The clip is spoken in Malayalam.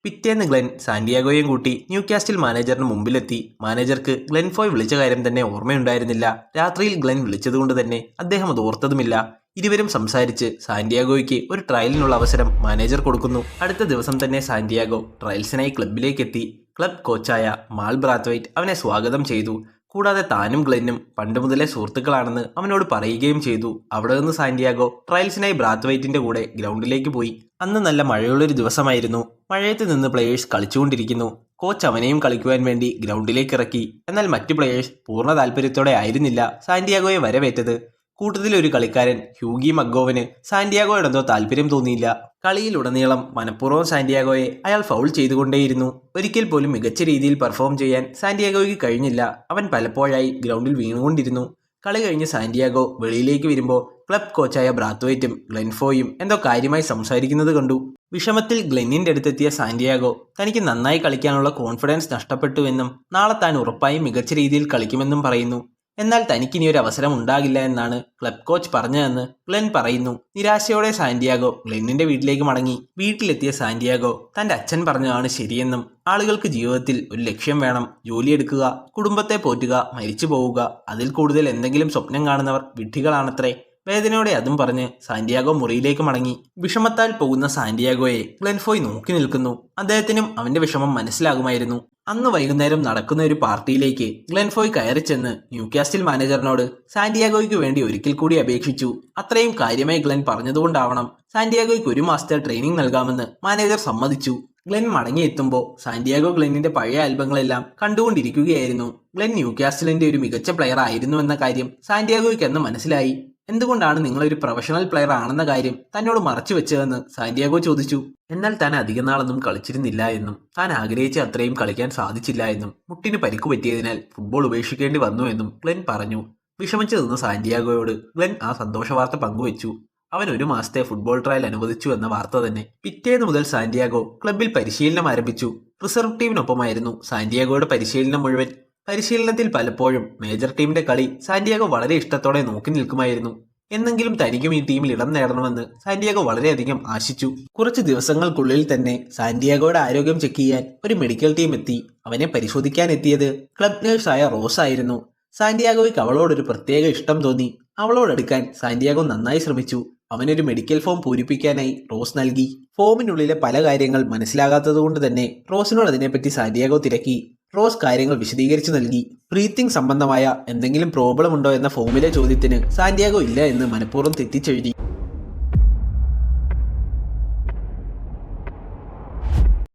പിറ്റേന്ന് ഗ്ലെൻ സാന്റിയാഗോയും കൂട്ടി ന്യൂകാസ്റ്റിൽ മാനേജറിന് മുമ്പിലെത്തി. മാനേജർക്ക് ഗ്ലെൻ ഫോയ് വിളിച്ച കാര്യം തന്നെ ഓർമ്മയുണ്ടായിരുന്നില്ല. രാത്രിയിൽ ഗ്ലെൻ വിളിച്ചതുകൊണ്ട് തന്നെ അദ്ദേഹം അത് ഓർത്തതുമില്ല. ഇരുവരും സംസാരിച്ച് സാന്റിയാഗോയ്ക്ക് ഒരു ട്രയലിനുള്ള അവസരം മാനേജർ കൊടുക്കുന്നു. അടുത്ത ദിവസം തന്നെ സാന്റിയാഗോ ട്രയൽസിനായി ക്ലബിലേക്കെത്തി. ക്ലബ് കോച്ചായ മാൾ ബ്രാത്വൈറ്റ് അവനെ സ്വാഗതം ചെയ്തു. കൂടാതെ താനും ഗ്ലെന്നും പണ്ട് മുതലേ സുഹൃത്തുക്കളാണെന്ന് അവനോട് പറയുകയും ചെയ്തു. അവിടെ നിന്ന് സാന്റിയാഗോ ട്രയൽസിനായി ബ്രാത്വൈറ്റിന്റെ കൂടെ ഗ്രൗണ്ടിലേക്ക് പോയി. അന്ന് നല്ല മഴയുള്ളൊരു ദിവസമായിരുന്നു. മഴയത്ത് നിന്ന് പ്ലേയേഴ്സ് കളിച്ചുകൊണ്ടിരിക്കുന്നു. കോച്ച് അവനെയും കളിക്കുവാൻ വേണ്ടി ഗ്രൗണ്ടിലേക്ക് ഇറക്കി. എന്നാൽ മറ്റു പ്ലേയേഴ്സ് പൂർണ്ണ താല്പര്യത്തോടെ ആയിരുന്നില്ല സാന്റിയാഗോയെ വരവേറ്റത്. കൂട്ടത്തിലൊരു കളിക്കാരൻ ഹ്യൂഗി മഗ്ഗോവന് സാന്റിയാഗോയോടെന്തോ താല്പര്യം തോന്നിയില്ല. കളിയിലുടനീളം മനഃപൂർവ്വം സാന്റിയാഗോയെ അയാൾ ഫൗൾ ചെയ്തുകൊണ്ടേയിരുന്നു. ഒരിക്കൽ പോലും മികച്ച രീതിയിൽ പെർഫോം ചെയ്യാൻ സാന്റിയാഗോയ്ക്ക് കഴിഞ്ഞില്ല. അവൻ പലപ്പോഴായി ഗ്രൗണ്ടിൽ വീണുകൊണ്ടിരുന്നു. കളി കഴിഞ്ഞ് സാന്റിയാഗോ വെളിയിലേക്ക് വരുമ്പോൾ ക്ലബ് കോച്ചായ ബ്രാത്വൈറ്റും ഗ്ലെൻ ഫോയും എന്തോ കാര്യമായി സംസാരിക്കുന്നത് കണ്ടു. വിഷമത്തിൽ ഗ്ലെന്നിന്റെ അടുത്തെത്തിയ സാന്റിയാഗോ തനിക്ക് നന്നായി കളിക്കാനുള്ള കോൺഫിഡൻസ് നഷ്ടപ്പെട്ടുവെന്നും നാളെ താൻ ഉറപ്പായും മികച്ച രീതിയിൽ കളിക്കുമെന്നും പറയുന്നു. എന്നാൽ തനിക്കിനി ഒരു അവസരം ഉണ്ടാകില്ല എന്നാണ് ക്ലബ് കോച്ച് പറഞ്ഞതെന്ന് ഗ്ലെൻ പറയുന്നു. നിരാശയോടെ സാന്റിയാഗോ ഗ്ലെന്നിന്റെ വീട്ടിലേക്ക് മടങ്ങി. വീട്ടിലെത്തിയ സാന്റിയാഗോ തന്റെ അച്ഛൻ പറഞ്ഞതാണ് ശരിയെന്നും ആളുകൾക്ക് ജീവിതത്തിൽ ഒരു ലക്ഷ്യം വേണം, ജോലിയെടുക്കുക, കുടുംബത്തെ പോറ്റുക, മരിച്ചു പോവുക, അതിൽ കൂടുതൽ എന്തെങ്കിലും സ്വപ്നം കാണുന്നവർ വിഡ്ഢികളാണത്രേ. വേദനയോടെ അതും പറഞ്ഞ് സാന്റിയാഗോ മുറിയിലേക്ക് മടങ്ങി. വിഷമത്താൽ പോകുന്ന സാന്റിയാഗോയെ ഗ്ലെൻ ഫോയ് നോക്കി നിൽക്കുന്നു. അദ്ദേഹത്തിനും അവന്റെ വിഷമം മനസ്സിലാകുമായിരുന്നു. അന്ന് വൈകുന്നേരം നടക്കുന്ന ഒരു പാർട്ടിയിലേക്ക് ഗ്ലെൻ ഫോയ് കയറി ചെന്ന് ന്യൂകാസ്റ്റിൽ മാനേജറിനോട് സാന്റിയാഗോയ്ക്ക് വേണ്ടി ഒരിക്കൽ കൂടി അപേക്ഷിച്ചു. അത്രയും കാര്യമായി ഗ്ലെൻ പറഞ്ഞതുകൊണ്ടാവണം സാന്റിയാഗോയ്ക്ക് 1 മാസത്തെ ട്രെയിനിങ് നൽകാമെന്ന് മാനേജർ സമ്മതിച്ചു. ഗ്ലെൻ മടങ്ങിയെത്തുമ്പോൾ സാന്റിയാഗോ ഗ്ലെന്നിന്റെ പഴയ ആൽബങ്ങളെല്ലാം കണ്ടുകൊണ്ടിരിക്കുകയായിരുന്നു. ഗ്ലെൻ ന്യൂകാസ്റ്റിലിന്റെ ഒരു മികച്ച പ്ലെയർ ആയിരുന്നു എന്ന കാര്യം സാന്റിയാഗോയ്ക്ക് അന്ന് മനസ്സിലായി. എന്തുകൊണ്ടാണ് നിങ്ങളൊരു പ്രൊഫഷണൽ പ്ലെയർ ആണെന്ന കാര്യം തന്നോട് മറച്ചു വെച്ചതെന്ന് സാന്റിയാഗോ ചോദിച്ചു. എന്നാൽ താൻ അധിക നാളൊന്നും കളിച്ചിരുന്നില്ല എന്നും താൻ ആഗ്രഹിച്ച അത്രയും കളിക്കാൻ സാധിച്ചില്ല എന്നും മുട്ടിന് പരിക്കു പറ്റിയതിനാൽ ഫുട്ബോൾ ഉപേക്ഷിക്കേണ്ടി വന്നു എന്നും ഗ്ലെൻ പറഞ്ഞു. വിഷമിച്ചു നിന്ന സാന്റിയാഗോയോട് ഗ്ലെൻ ആ സന്തോഷ വാർത്ത പങ്കുവച്ചു. അവൻ 1 മാസത്തെ ഫുട്ബോൾ ട്രയൽ അനുവദിച്ചു എന്ന വാർത്ത തന്നെ. പിറ്റേന്ന് മുതൽ സാന്റിയാഗോ ക്ലബിൽ പരിശീലനം ആരംഭിച്ചു. റിസർവ് ടീമിനൊപ്പമായിരുന്നു സാന്റിയാഗോയുടെ പരിശീലനം മുഴുവൻ. പരിശീലനത്തിൽ പലപ്പോഴും മേജർ ടീമിന്റെ കളി സാന്റിയാഗോ വളരെ ഇഷ്ടത്തോടെ നോക്കി നിൽക്കുമായിരുന്നു. എന്നെങ്കിലും തനിക്കും ഈ ടീമിൽ ഇടം നേടണമെന്ന് സാന്റിയാഗോ വളരെയധികം ആശിച്ചു. കുറച്ച് ദിവസങ്ങൾക്കുള്ളിൽ തന്നെ സാന്റിയാഗോയുടെ ആരോഗ്യം ചെക്ക് ചെയ്യാൻ ഒരു മെഡിക്കൽ ടീം എത്തി. അവനെ പരിശോധിക്കാൻ എത്തിയത് ക്ലബ് നേഴ്സായ റോസ് ആയിരുന്നു. സാന്റിയാഗോയ്ക്ക് അവളോടൊരു പ്രത്യേക ഇഷ്ടം തോന്നി. അവളോടടുക്കാൻ സാന്റിയാഗോ നന്നായി ശ്രമിച്ചു. അവനൊരു മെഡിക്കൽ ഫോം പൂരിപ്പിക്കാനായി റോസ് നൽകി. ഫോമിനുള്ളിലെ പല കാര്യങ്ങൾ മനസ്സിലാകാത്തതുകൊണ്ട് തന്നെ റോസിനോട് അതിനെപ്പറ്റി സാന്റിയാഗോ തിരക്കി. റോസ് കാര്യങ്ങൾ വിശദീകരിച്ചു നൽകി. ബ്രീത്തിങ് സംബന്ധമായ എന്തെങ്കിലും പ്രോബ്ലം ഉണ്ടോ എന്ന ഫോമിലെ ചോദ്യത്തിന് സാന്റിയാഗോ ഇല്ല എന്ന് മനഃപൂർവ്വം തെറ്റിച്ചെഴുതി.